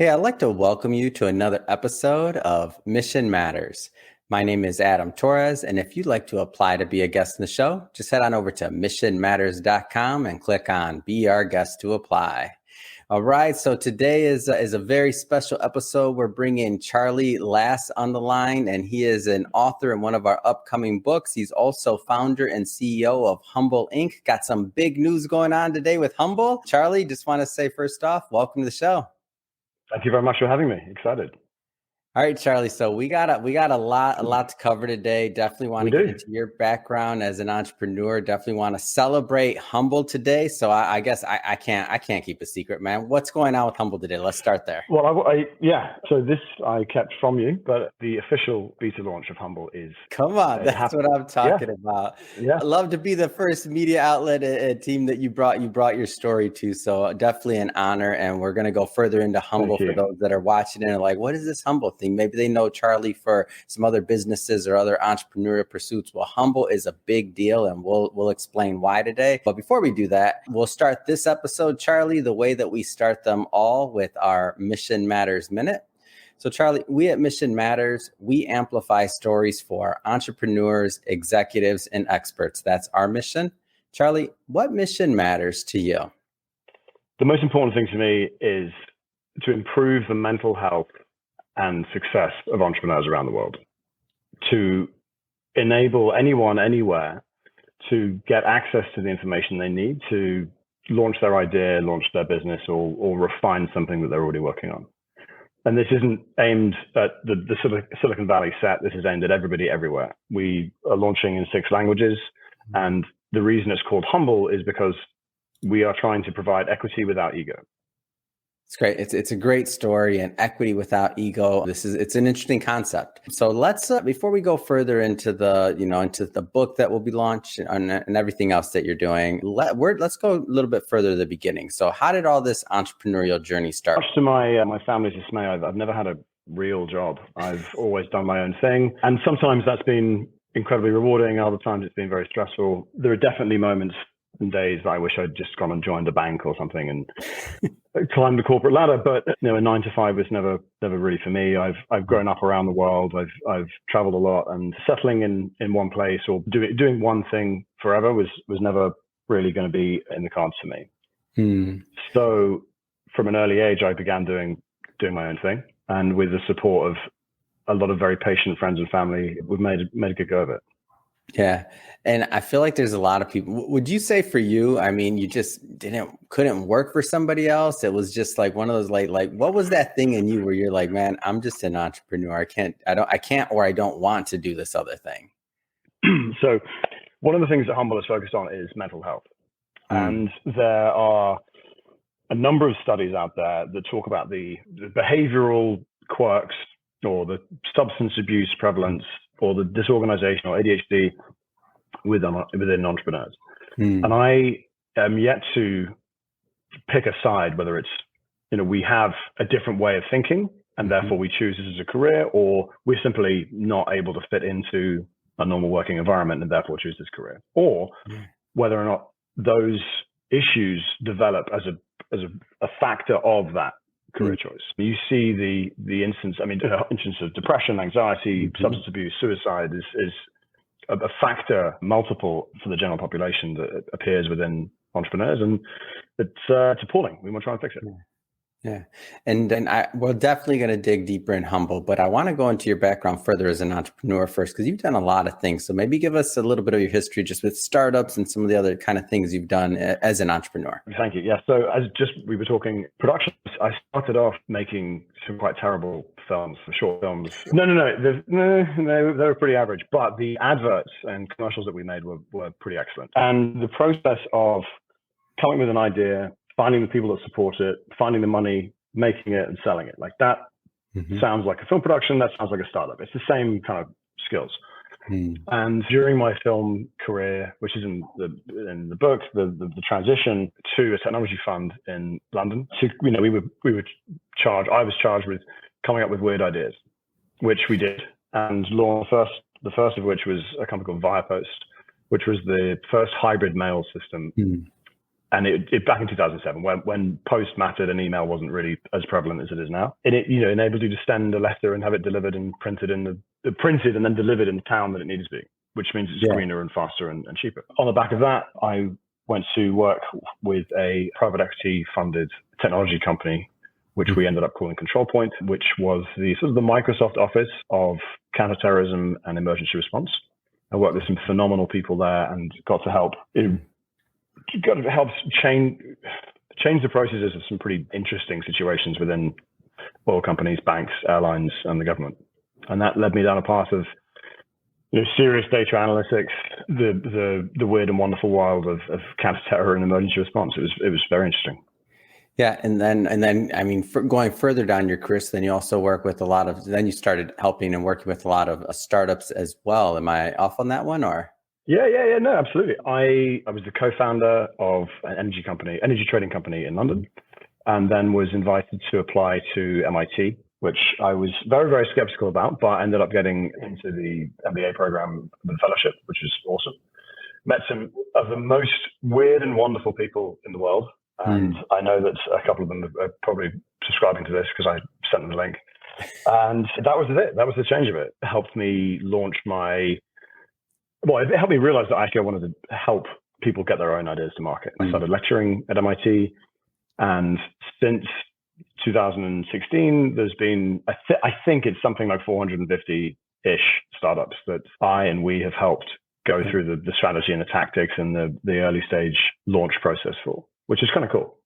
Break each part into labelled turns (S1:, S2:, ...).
S1: Hey, I'd like to welcome you to another episode of Mission Matters. My name is Adam Torres, and if you'd like to apply to be a guest in the show, just head on over to missionmatters.com and click on Be Our Guest to apply. All right, so today is a very special episode. We're bringing Charlie Lass on the line, and he is an author in one of our upcoming books. He's also founder and CEO of Humble Inc. Got some big news going on today with Humble. Charlie, just want to say first off, welcome to the show.
S2: Thank you very much for having me. Excited.
S1: All right, Charlie. So we got a lot to cover today. Definitely want to get into your background as an entrepreneur. Definitely want to celebrate Humble today. So I guess I can't keep a secret, man. What's going on with Humble today? Let's start there.
S2: Well, So this I kept from you, but the official beta launch of Humble is.
S1: Come on, that's what I'm talking about. Yeah. I'd love to be the first media outlet and team that you brought your story to. So definitely an honor, and we're gonna go further into Humble for those that are watching and are like, what is this Humble thing? Maybe they know Charlie for some other businesses or other entrepreneurial pursuits. Well, Humble is a big deal, and we'll explain why today. But before we do that, we'll start this episode, Charlie, the way that we start them all, with our Mission Matters Minute. So, Charlie, we at Mission Matters, we amplify stories for entrepreneurs, executives, and experts. That's our mission. Charlie, what mission matters to you?
S2: The most important thing to me is to improve the mental health and success of entrepreneurs around the world, to enable anyone, anywhere, to get access to the information they need to launch their idea, launch their business, or refine something that they're already working on. And this isn't aimed at the Silicon Valley set. This is aimed at everybody everywhere. We are launching in 6 languages. And the reason it's called Humble is because we are trying to provide equity without ego.
S1: It's great. It's a great story, and equity without ego. It's an interesting concept. So let's before we go further into the book that will be launched and everything else that you're doing, let's go a little bit further to the beginning. So how did all this entrepreneurial journey start?
S2: Much to my family's dismay, I've never had a real job. I've always done my own thing, and sometimes that's been incredibly rewarding. Other times it's been very stressful. There are definitely moments and days that I wish I'd just gone and joined a bank or something and climbed the corporate ladder. But a 9 to 5 was never really for me. I've grown up around the world. I've traveled a lot, and settling in one place or doing one thing forever was never really going to be in the cards for me. So from an early age, I began doing my own thing, and with the support of a lot of very patient friends and family, we've made a good go of it.
S1: Yeah. And I feel like there's a lot of people. Would you say for you, I mean, you just couldn't work for somebody else? It was just like one of those like what was that thing in you where you're like, man, I'm just an entrepreneur. I can't or I don't want to do this other thing.
S2: So one of the things that Humble is focused on is mental health. And there are a number of studies out there that talk about the behavioral quirks or the substance abuse prevalence or the disorganization or ADHD within entrepreneurs. And I am yet to pick a side, whether it's, we have a different way of thinking and therefore we choose this as a career, or we're simply not able to fit into a normal working environment and therefore choose this career, or whether or not those issues develop as a factor of that career choice. You see the instance of depression, anxiety, substance abuse, suicide is a factor multiple for the general population that appears within entrepreneurs, and it's appalling. We want to try and fix it.
S1: Yeah. And we're definitely going to dig deeper in Humble, but I want to go into your background further as an entrepreneur first, because you've done a lot of things. So maybe give us a little bit of your history just with startups and some of the other kind of things you've done as an entrepreneur.
S2: Thank you. Yeah. So we were talking production. I started off making some quite terrible films, short films. No. They were pretty average, but the adverts and commercials that we made were pretty excellent. And the process of coming with an idea, finding the people that support it, finding the money, making it and selling it. Like that sounds like a film production. That sounds like a startup. It's the same kind of skills. And during my film career, which is in the book, the transition to a technology fund in London, I was charged with coming up with weird ideas, which we did, and launched the first of which was a company called Viapost, which was the first hybrid mail system And it back in 2007, when post mattered and email wasn't really as prevalent as it is now, and it enabled you to send a letter and have it delivered and printed and then delivered in the town that it needed to be, which means it's greener and faster and cheaper. On the back of that, I went to work with a private equity funded technology company, which we ended up calling Control Point, which was the sort of the Microsoft Office of counterterrorism and emergency response. I worked with some phenomenal people there and got to help change the processes of some pretty interesting situations within oil companies, banks, airlines, and the government. And that led me down a path of serious data analytics, the weird and wonderful world of counter-terror and emergency response. It was very interesting.
S1: Yeah, and then I mean, going further down your career, so then you also work with then you started helping and working with a lot of startups as well. Am I off on that one, or?
S2: Yeah, no, absolutely. I was the co-founder of an energy trading company in London, and then was invited to apply to MIT, which I was very, very skeptical about, but I ended up getting into the MBA program with a fellowship, which was awesome. Met some of the most weird and wonderful people in the world. And I know that a couple of them are probably subscribing to this because I sent them the link. And that was it. That was the change of it. It helped me launch it helped me realize that actually I wanted to help people get their own ideas to market. I started lecturing at MIT. And since 2016, there's been, I think it's something like 450-ish startups that we have helped go through the strategy and the tactics and the early stage launch process for, which is kind of cool.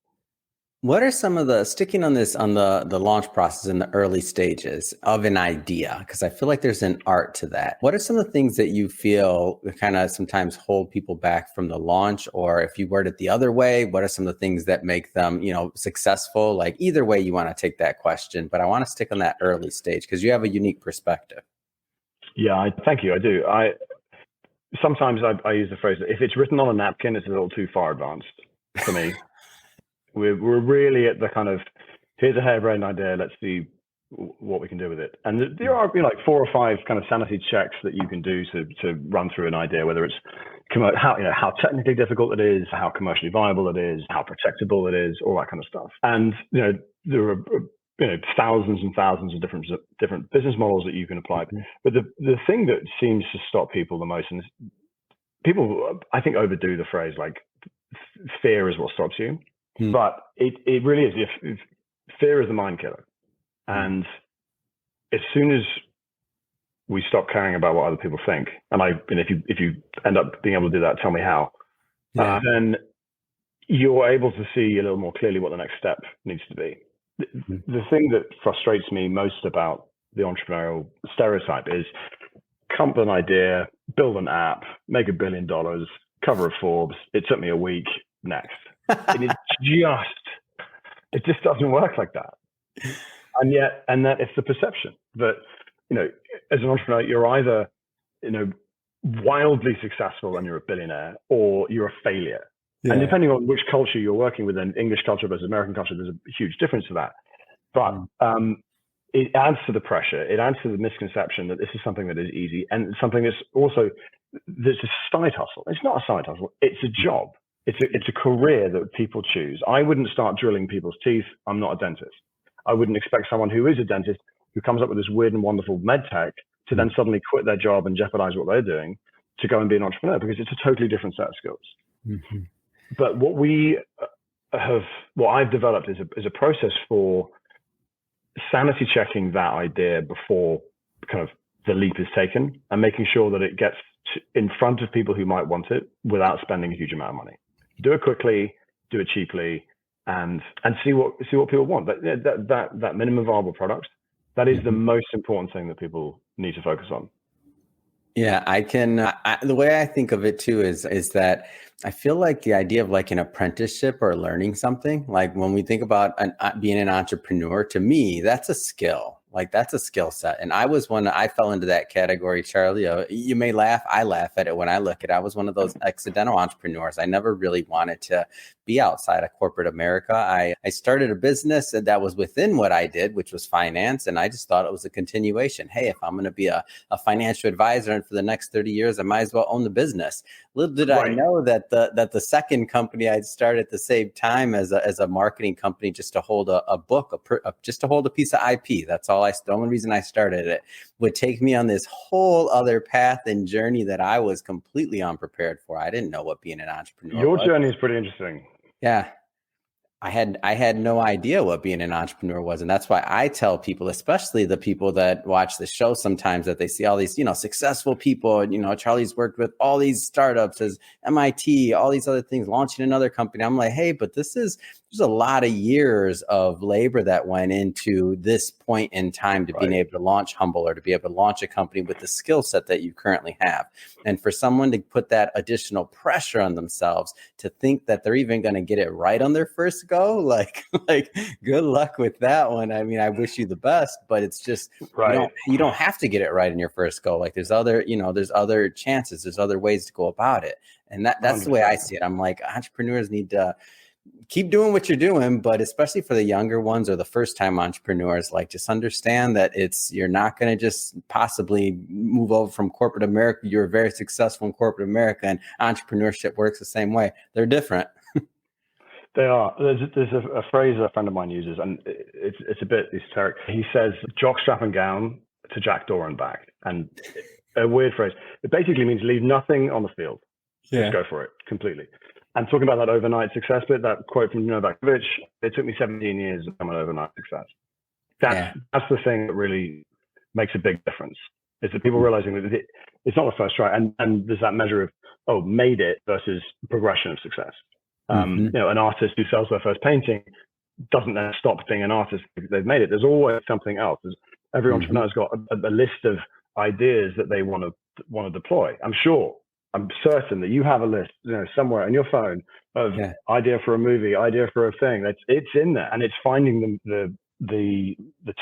S1: What are some of sticking on the launch process in the early stages of an idea? Because I feel like there's an art to that. What are some of the things that you feel kind of sometimes hold people back from the launch? Or if you word it the other way, what are some of the things that make them, successful? Like either way you want to take that question, but I want to stick on that early stage because you have a unique perspective.
S2: Yeah, thank you. I do. Sometimes I use the phrase that if it's written on a napkin, it's a little too far advanced for me. We're really at the kind of, here's a harebrained idea, let's see what we can do with it. And there are like 4 or 5 kind of sanity checks that you can do to run through an idea, whether it's how technically difficult it is, how commercially viable it is, how protectable it is, all that kind of stuff. And there are thousands and thousands of different business models that you can apply. But the thing that seems to stop people the most, and people I think overdo the phrase like fear is what stops you. But it really is. If fear is the mind killer, and as soon as we stop caring about what other people think, and if you end up being able to do that, tell me how. Then you're able to see a little more clearly what the next step needs to be. The thing that frustrates me most about the entrepreneurial stereotype is come up with an idea, build an app, make $1 billion, cover of Forbes. It took me a week. Next. And it just doesn't work like that. And that it's the perception that, as an entrepreneur, you're either, wildly successful and you're a billionaire, or you're a failure. Yeah. And depending on which culture you're working with, in English culture versus American culture, there's a huge difference to that. But it adds to the pressure. It adds to the misconception that this is something that is easy and something that's a side hustle. It's not a side hustle. It's a job. It's a career that people choose. I wouldn't start drilling people's teeth. I'm not a dentist. I wouldn't expect someone who is a dentist who comes up with this weird and wonderful med tech to then suddenly quit their job and jeopardize what they're doing to go and be an entrepreneur, because it's a totally different set of skills. Mm-hmm. But what I've developed is a process for sanity checking that idea before kind of the leap is taken, and making sure that it gets in front of people who might want it without spending a huge amount of money. Do it quickly, do it cheaply, and see what people want. That minimum viable product, that is the most important thing that people need to focus on.
S1: Yeah, the way I think of it too is that I feel like the idea of like an apprenticeship or learning something, like when we think about being an entrepreneur, to me, that's a skill. Like that's a skill set. And I fell into that category, Charlie. You may laugh. I laugh at it when I look at it. I was one of those accidental entrepreneurs. I never really wanted to be outside of corporate America. I started a business that was within what I did, which was finance. And I just thought it was a continuation. Hey, if I'm going to be a financial advisor and for the next 30 years, I might as well own the business. Little did I know that the second company I'd started at the same time as a marketing company, just to hold a book, just to hold a piece of IP. That's all. The only reason I started it would take me on this whole other path and journey that I was completely unprepared for. I didn't know what being an entrepreneur
S2: Your
S1: was.
S2: journey is pretty interesting.
S1: Yeah. I had no idea what being an entrepreneur was. And that's why I tell people, especially the people that watch the show sometimes, that they see all these, successful people. Charlie's worked with all these startups as MIT, all these other things, launching another company. I'm like, hey, but there's a lot of years of labor that went into this point in time to being able to launch Humble, or to be able to launch a company with the skill set that you currently have. And for someone to put that additional pressure on themselves to think that they're even going to get it right on their first go, like good luck with that one. I mean, I wish you the best, but it's just, you don't have to get it right in your first go. Like there's other chances, there's other ways to go about it. And that's 100%. The way I see it. I'm like, entrepreneurs need to keep doing what you're doing, but especially for the younger ones or the first time entrepreneurs, like just understand that you're not going to just possibly move over from corporate America. You're very successful in corporate America, and entrepreneurship works the same way. They're different.
S2: They are. There's a phrase a friend of mine uses, and it's a bit esoteric. He says, jockstrap and gown to jackdaw and back. And a weird phrase. It basically means leave nothing on the field. Just go for it completely. And talking about that overnight success bit, that quote from Novak Djokovic, it took me 17 years to become an overnight success. That's the thing that really makes a big difference, is that people realizing that it's not the first try. And there's that measure of, made it versus progression of success. An artist who sells their first painting doesn't then stop being an artist because they've made it. There's always something else. Every entrepreneur's got a list of ideas that they want to deploy. I'm certain that you have a list, somewhere on your phone of idea for a movie, idea for a thing. It's in there, and it's finding the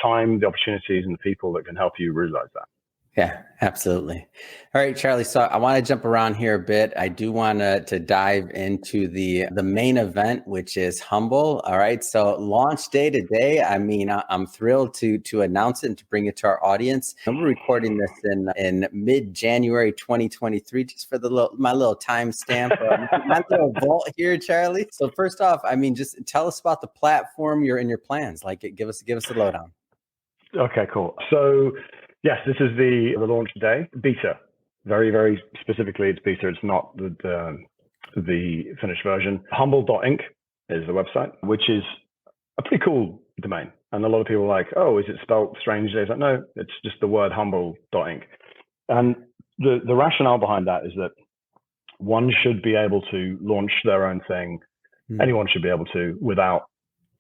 S2: time, the opportunities, and the people that can help you realize that.
S1: Yeah, absolutely. All right, Charlie. So I want to jump around here a bit. I do want to dive into the main event, which is Humble. All right. So launch day today. I mean, I'm thrilled to announce it and to bring it to our audience. And we're recording this in mid-January 2023, just for my little timestamp, my little vault here, Charlie. So first off, I mean, just tell us about the platform, your plans. Like, give us a lowdown.
S2: Okay, cool. So yes, this is the launch day, beta. Very, very specifically, it's beta. It's not the finished version. Humble.inc is the website, which is a pretty cool domain. And a lot of people are like, oh, is it spelled strangely? It's like, no, it's just the word humble.inc. And the rationale behind that is that one should be able to launch their own thing. Anyone should be able to, without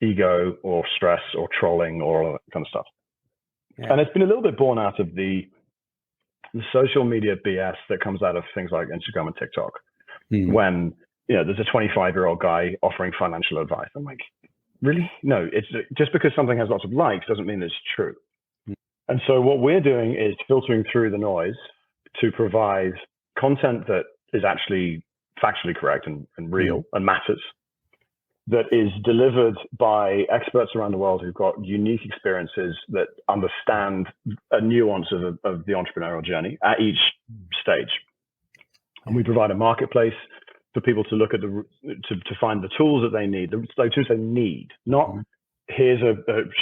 S2: ego or stress or trolling or all that kind of stuff. Yeah. And it's been a little bit born out of the social media BS that comes out of things like Instagram and TikTok. When there's a 25-year-old guy offering financial advice. I'm like, really? No, it's just because something has lots of likes doesn't mean it's true. And so what we're doing is filtering through the noise to provide content that is actually factually correct and real and matters, that is delivered by experts around the world who've got unique experiences that understand a nuance of the entrepreneurial journey at each stage. And we provide a marketplace for people to look at to find the tools that they need, the tools they need, not here's a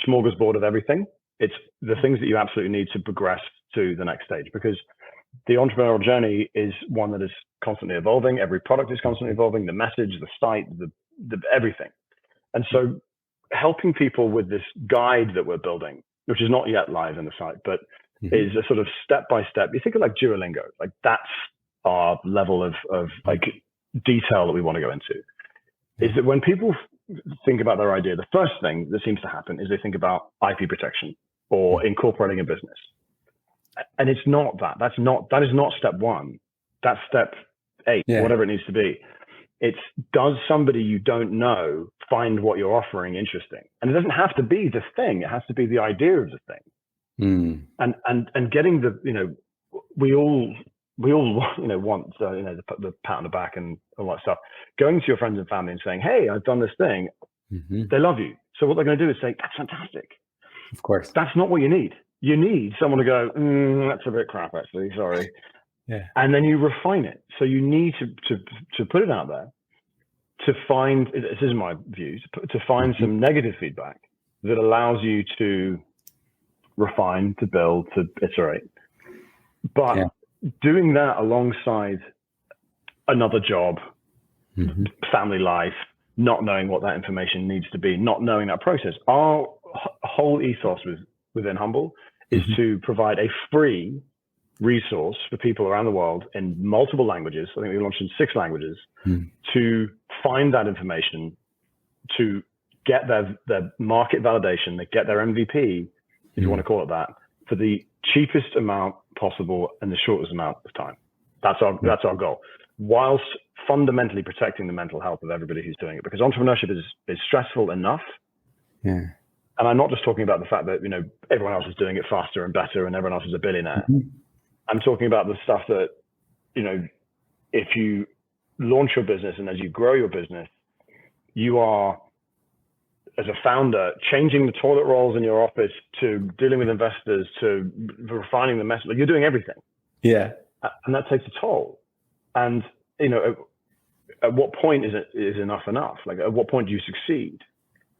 S2: smorgasbord of everything. It's the things that you absolutely need to progress to the next stage, because the entrepreneurial journey is one that is constantly evolving. Every product is constantly evolving, the message, the site, the everything. And so helping people with this guide that we're building, which is not yet live in the site, but is a sort of step-by-step. You think of like Duolingo, like that's our level of like detail that we want to go into, is that when people think about their idea, the first thing that seems to happen is they think about IP protection or incorporating a business. And it's not that. That is not step one. That's step 8, whatever it needs to be. It's, does somebody you don't know find what you're offering interesting? And it doesn't have to be the thing. It has to be the idea of the thing. And getting we all we all want the pat on the back and all that stuff. Going to your friends and family and saying, hey, I've done this thing. They love you. So what they're going to do is say, that's fantastic.
S1: Of course.
S2: That's not what you need. You need someone to go, that's a bit crap, actually. Sorry.
S1: Yeah.
S2: And then you refine it. So you need to put it out there to find, this is my view, to find some negative feedback that allows you to refine, to build, to iterate. But doing that alongside another job, family life, not knowing what that information needs to be, not knowing that process. Our whole ethos within Humble is to provide a free resource for people around the world in multiple languages. I think we launched in 6 languages to find that information, to get their market validation, they get their MVP, if you want to call it that, for the cheapest amount possible and the shortest amount of time. That's our goal, whilst fundamentally protecting the mental health of everybody who's doing it, because entrepreneurship is stressful enough.
S1: Yeah.
S2: And I'm not just talking about the fact that everyone else is doing it faster and better and everyone else is a billionaire. I'm talking about the stuff that if you launch your business and as you grow your business, you are, as a founder, changing the toilet rolls in your office to dealing with investors to refining the message. You're doing everything.
S1: Yeah.
S2: And that takes a toll. And, at what point is enough? Like, at what point do you succeed?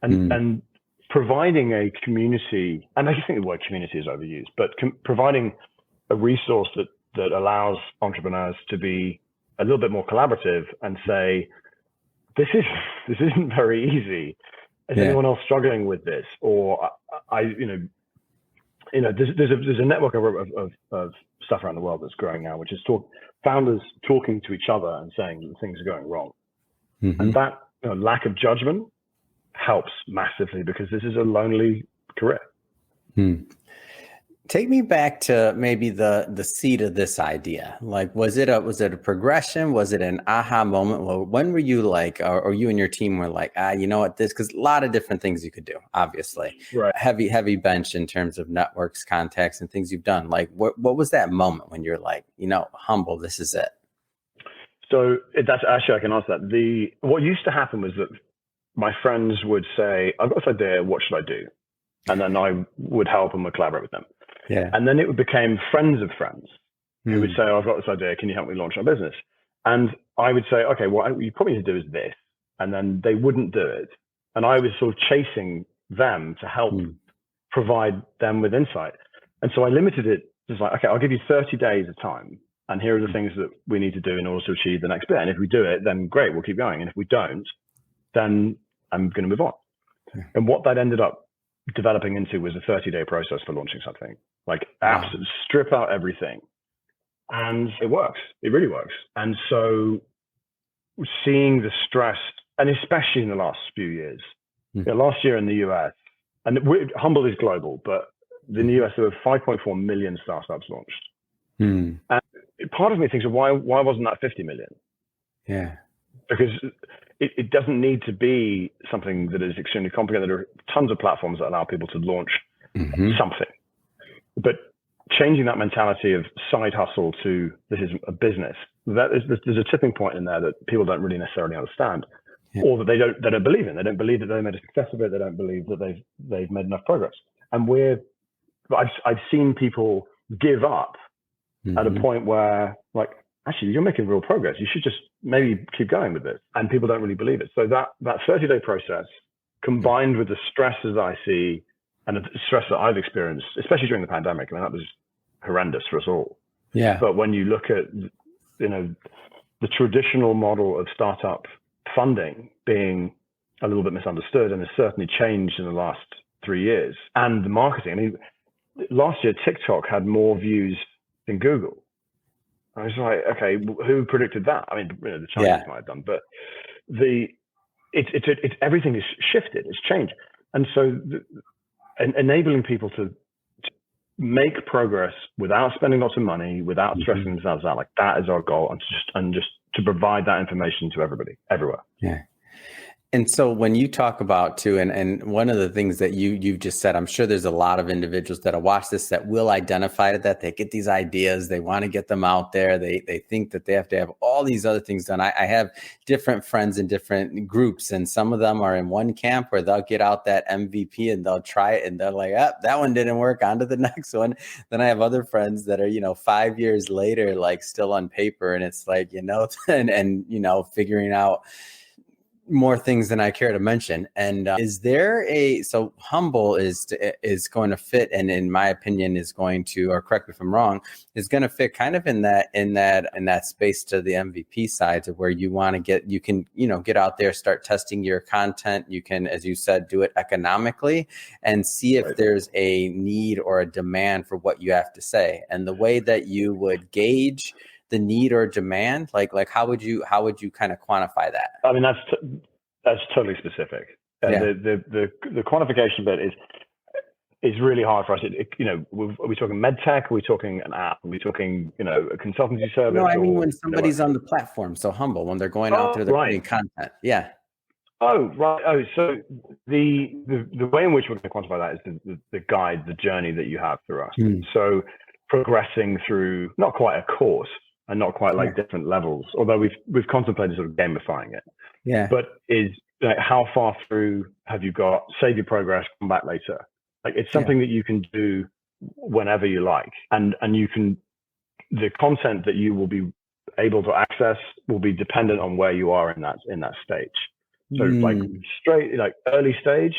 S2: And providing a community, and I think the word community is overused, but providing a resource that allows entrepreneurs to be a little bit more collaborative and say, this isn't very easy. Is anyone else struggling with this? Or there's a network of stuff around the world that's growing now, which is founders talking to each other and saying that things are going wrong. And that lack of judgment helps massively, because this is a lonely career.
S1: Take me back to maybe the seed of this idea. Like, was it a progression? Was it an aha moment? Well, when were you like, or you and your team were like, you know what, because a lot of different things you could do, obviously.
S2: Right.
S1: Heavy bench in terms of networks, contacts, and things you've done. Like, what was that moment when you're like, Humble, this is it?
S2: So that's actually, I can answer that. What used to happen was that my friends would say, I've got this idea, what should I do? And then I would help and would collaborate with them.
S1: Yeah.
S2: And then it became friends of friends who would say, I've got this idea, can you help me launch our business? And I would say, okay, what you probably need to do is this. And then they wouldn't do it. And I was sort of chasing them to help provide them with insight. And so I limited it, just like, okay, I'll give you 30 days of time. And here are the things that we need to do in order to achieve the next bit. And if we do it, then great, we'll keep going. And if we don't, then I'm going to move on. And what that ended up developing into was a 30-day process for launching something. Like, absolutely strip out everything. And it works. It really works. And so seeing the stress, and especially in the last few years, last year in the US, and Humble is global, but in the US, there were 5.4 million startups launched. And part of me thinks, why wasn't that 50 million?
S1: Yeah.
S2: Because it doesn't need to be something that is extremely complicated. There are tons of platforms that allow people to launch something. But changing that mentality of side hustle to this is a business, there's a tipping point in there that people don't really necessarily understand, or that they don't believe in. They don't believe that they made a success of it. They don't believe that they've made enough progress. And I've seen people give up at a point where, like, actually, you're making real progress. You should just maybe keep going with this. And people don't really believe it. So that 30-day process, combined with the stresses I see and the stress that I've experienced, especially during the pandemic, I mean, that was horrendous for us all.
S1: Yeah.
S2: But when you look at, the traditional model of startup funding being a little bit misunderstood, and has certainly changed in the last 3 years, and the marketing. I mean, last year, TikTok had more views than Google. I was like, okay, who predicted that? I mean, the Chinese might have done, but it's everything is shifted, it's changed, and so enabling people to make progress without spending lots of money, without stressing themselves out, like that is our goal, and just to provide that information to everybody, everywhere.
S1: Yeah. And so when you talk about too, and one of the things that you've just said, I'm sure there's a lot of individuals that'll watch this that will identify that they get these ideas, they want to get them out there. They think that they have to have all these other things done. I have different friends in different groups, and some of them are in one camp where they'll get out that MVP and they'll try it and they're like, oh, that one didn't work, on to the next one. Then I have other friends that are, 5 years later, like still on paper, and it's like, and figuring out more things than I care to mention. And is there so Humble is going to fit, and in my opinion is going to, or correct me if I'm wrong, is going to fit kind of in that space to the MVP side, to where you want to you can get out there, start testing your content. You can, as you said, do it economically and see if there's a need or a demand for what you have to say. And the way that you would gauge the need or demand, like how would you kind of quantify that?
S2: I mean, that's totally specific.
S1: Yeah.
S2: The quantification bit is really hard for us. Are we talking med tech? Are we talking an app? Are we talking a consultancy service?
S1: No, I mean when somebody's on the platform, so Humble, when they're going out there, they're creating content. Yeah.
S2: Oh, right. Oh, so the way in which we're going to quantify that is the guide, the journey that you have through us. So progressing through not quite a course, and not quite like different levels, although we've contemplated sort of gamifying it.
S1: Yeah.
S2: But is how far through have you got? Save your progress, come back later. Like it's something that you can do whenever you like, and the content that you will be able to access will be dependent on where you are in that stage. So like early stage,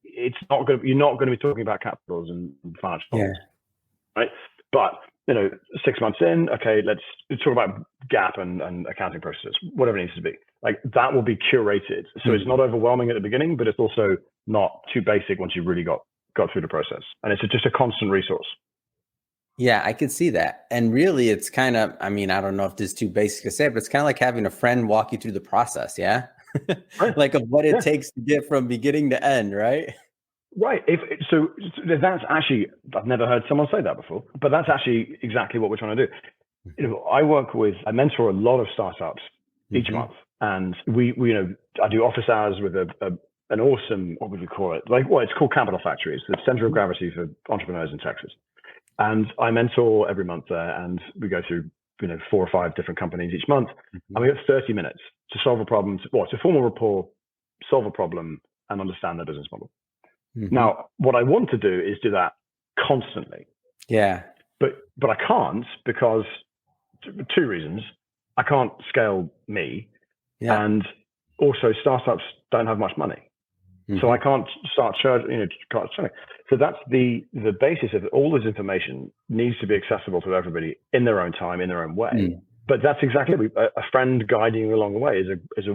S2: you're not going to be talking about capitals and financial models, right? But 6 months in, okay, let's talk about GAAP and accounting processes, whatever it needs to be. Like that will be curated. So it's not overwhelming at the beginning, but it's also not too basic once you've really got through the process. And it's just a constant resource.
S1: Yeah, I could see that. And really it's kind of, I mean, I don't know if this is too basic to say, but it's kind of like having a friend walk you through the process. Yeah. Like of what it takes to get from beginning to end, right?
S2: Right. So that's actually, I've never heard someone say that before, but that's actually exactly what we're trying to do. I mentor a lot of startups each month, and I do office hours with an awesome, what would we call it? It's called Capital Factory. It's the center of gravity for entrepreneurs in Texas. And I mentor every month there, and we go through 4 or 5 different companies each month, and we have 30 minutes to solve a problem, to form a rapport, solve a problem, and understand their business model. Now, what I want to do is do that constantly.
S1: Yeah.
S2: But I can't, because 2 reasons. I can't scale me. Yeah. And also startups don't have much money. So I can't start charging, So that's the basis of it. All this information needs to be accessible to everybody in their own time, in their own way. But that's exactly a friend guiding you along the way is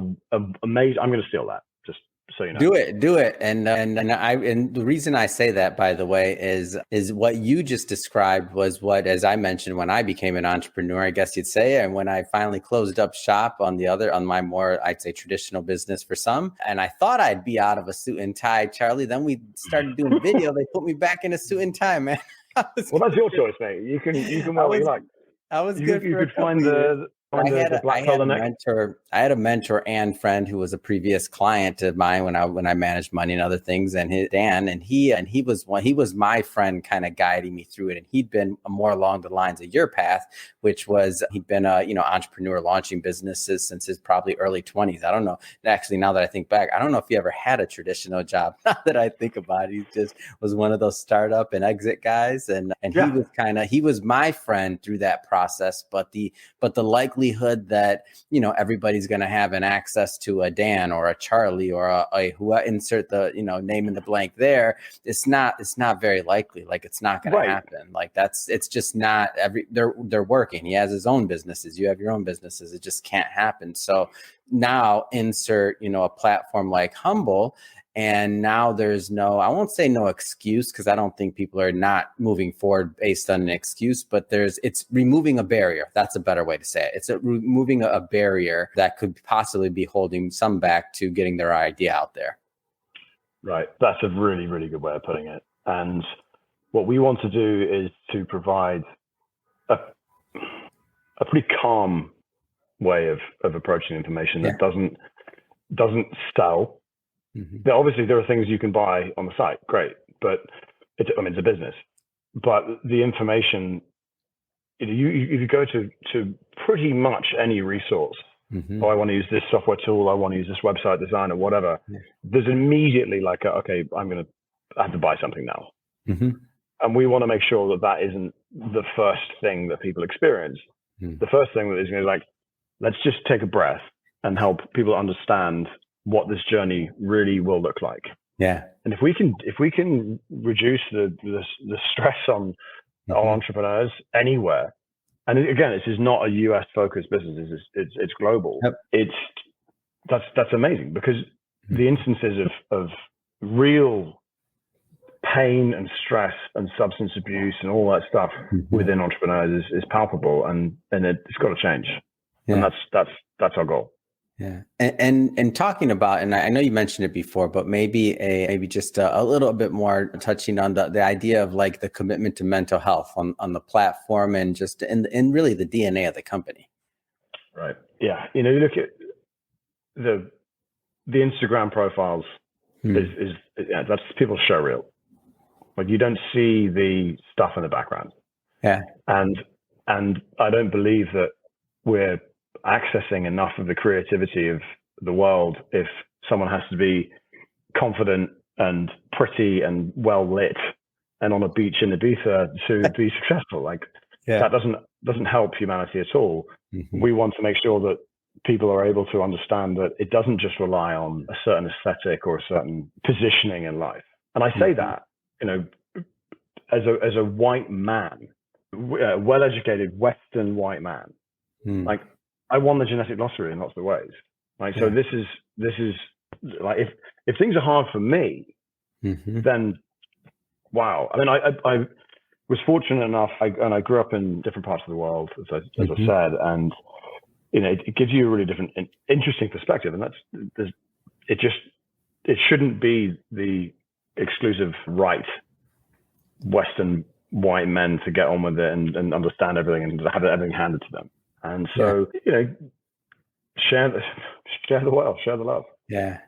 S2: amazing. I'm going to steal that. Just so you know.
S1: Do it. And the reason I say that, by the way, is what you just described was what, as I mentioned, when I became an entrepreneur, I guess you'd say, and when I finally closed up shop on my more, I'd say, traditional business for some, and I thought I'd be out of a suit and tie, Charlie. Then we started doing video. They put me back in a suit and tie, man.
S2: Well, that's your choice, mate. You can wear what you like.
S1: I was good.
S2: You could find the I
S1: had a mentor and friend who was a previous client of mine when I managed money and other things, and he was my friend, kind of guiding me through it. And he'd been more along the lines of your path, which was he'd been a entrepreneur launching businesses since his probably early 20s. I don't know. Actually, now that I think back, I don't know if he ever had a traditional job. Now that I think about it, he just was one of those startup and exit guys. And he was my friend through that process. But the likelihood that everybody's going to have an access to a Dan or a Charlie or a who insert the name in the blank there, it's not very likely. Like it's not going to happen. Like it's just not they're working. He has his own businesses, you have your own businesses. It just can't happen. So now insert a platform like Humble. And now there's I won't say no excuse, because I don't think people are not moving forward based on an excuse, but it's removing a barrier. That's a better way to say it. It's removing a barrier that could possibly be holding some back to getting their idea out there.
S2: Right. That's a really, really good way of putting it. And what we want to do is to provide a pretty calm way of approaching information that doesn't sell. Now, obviously, there are things you can buy on the site, great, but it's a business. But the information, if you go to pretty much any resource, I want to use this software tool, I want to use this website design or whatever, there's immediately like, okay, I have to buy something now. And we want to make sure that isn't the first thing that people experience. The first thing that is going to be like, let's just take a breath and help people understand what this journey really will look like.
S1: Yeah.
S2: And if we can reduce the stress on entrepreneurs anywhere, and again, this is not a US focused business, it's global. Yep. That's amazing, because the instances of real pain and stress and substance abuse and all that stuff within entrepreneurs is palpable, and it's got to change. Yeah. And that's our goal.
S1: Yeah. And talking about, and I know you mentioned it before, but maybe just a little bit more touching on the idea of like the commitment to mental health on the platform, and just in really the DNA of the company.
S2: Right. Yeah. You look at the Instagram profiles that's people's showreel. Like, you don't see the stuff in the background.
S1: Yeah.
S2: And I don't believe that we're accessing enough of the creativity of the world if someone has to be confident and pretty and well lit and on a beach in Ibiza to be successful. Like, that doesn't help humanity at all. We want to make sure that people are able to understand that it doesn't just rely on a certain aesthetic or a certain positioning in life. And I say that, as a white man, well-educated Western white man, like, I won the genetic lottery in lots of ways. Like, so this is like, if things are hard for me, then wow. I mean, I was fortunate enough, and I grew up in different parts of the world, as I said, and it gives you a really different, interesting perspective, and it shouldn't be the exclusive right Western white men to get on with it and understand everything and have everything handed to them. And so, share the wealth, share the love.
S1: Yeah.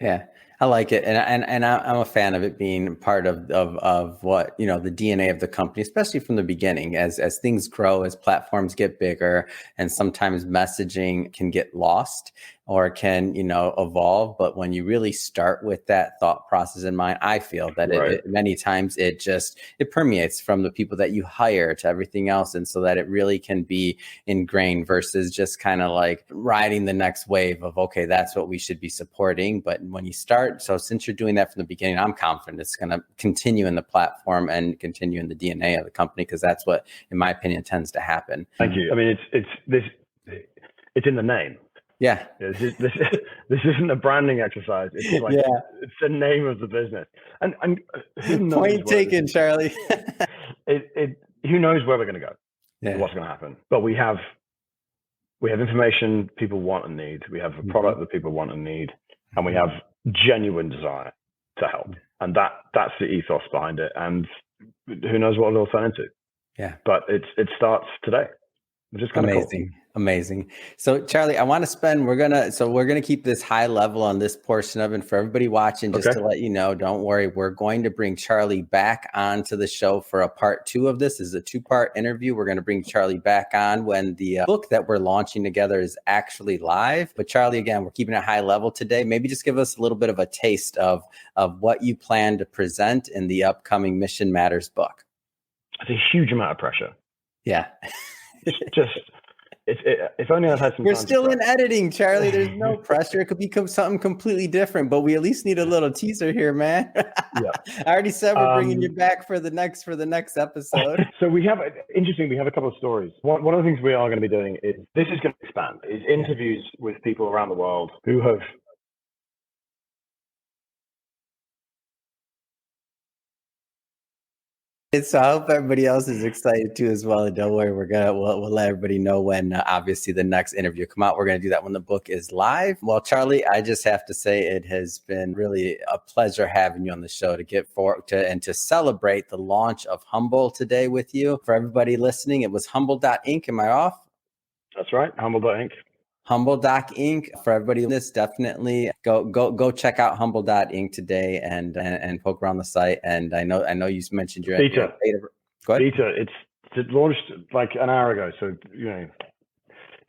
S1: Yeah. I like it. And I'm a fan of it being part of what, the DNA of the company, especially from the beginning, as things grow, as platforms get bigger, and sometimes messaging can get lost or can, evolve. But when you really start with that thought process in mind, I feel that it many times it permeates from the people that you hire to everything else. And so that it really can be ingrained versus just kind of like riding the next wave of, okay, that's what we should be supporting. But when you start, so since you're doing that from the beginning, I'm confident it's going to continue in the platform and continue in the DNA of the company, because that's what, in my opinion, tends to happen.
S2: Thank you. I mean, it's in the name.
S1: Yeah.
S2: This isn't a branding exercise. It's like, it's the name of the business. And
S1: point taken, Charlie.
S2: Who knows where we're going to go? Yeah. What's going to happen? But we have information people want and need. We have a product that people want and need, and we have genuine desire to help. And that's the ethos behind it. And who knows what it'll turn into?
S1: Yeah.
S2: But it starts today. Which is kind of
S1: amazing. Cool. Amazing. So Charlie, we're going to keep this high level on this portion of it for everybody watching, just to let you know, don't worry. We're going to bring Charlie back onto the show for a part 2 of this. This is a 2-part interview. We're going to bring Charlie back on when the book that we're launching together is actually live. But Charlie, again, we're keeping it high level today. Maybe just give us a little bit of a taste of what you plan to present in the upcoming Mission Matters book.
S2: It's a huge amount of pressure.
S1: Yeah.
S2: If only I've had some.
S1: We're still in editing, Charlie. There's no pressure. It could become something completely different, but we at least need a little teaser here, man.
S2: Yeah.
S1: I already said we're bringing you back for the next episode.
S2: So we have a couple of stories. One of the things we are going to be doing is, this is going to expand, is interviews with people around the world who have.
S1: So I hope everybody else is excited too as well. And don't worry, we'll let everybody know when obviously the next interview come out. We're going to do that when the book is live. Well, Charlie, I just have to say it has been really a pleasure having you on the show to celebrate the launch of Humble today with you. For everybody listening, it was Humble.Inc. Am I off?
S2: That's right, Humble.Inc.
S1: Humble Doc Inc. For everybody, this definitely go check out Humble Inc. today and poke around the site. And I know you mentioned your
S2: beta.
S1: Go ahead.
S2: Beta. It's launched like an hour ago, so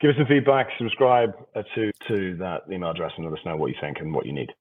S2: give us some feedback. Subscribe to that email address and let us know what you think and what you need.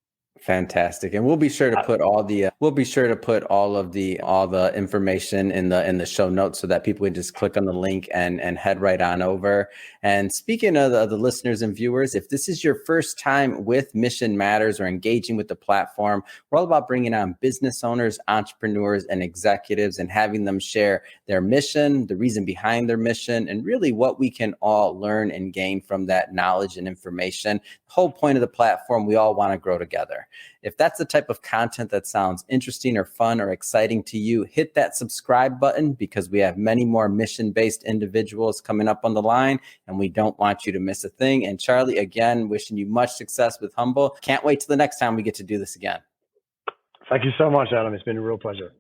S1: Fantastic. And we'll be sure to put all of the information in the show notes so that people can just click on the link and head right on over. And speaking of the listeners and viewers, if this is your first time with Mission Matters or engaging with the platform, we're all about bringing on business owners, entrepreneurs, and executives and having them share their mission, the reason behind their mission, and really what we can all learn and gain from that knowledge and information. The whole point of the platform, we all want to grow together. If that's the type of content that sounds interesting or fun or exciting to you, hit that subscribe button because we have many more mission-based individuals coming up on the line and we don't want you to miss a thing. And Charlie, again, wishing you much success with Humble. Can't wait till the next time we get to do this again.
S2: Thank you so much, Adam. It's been a real pleasure.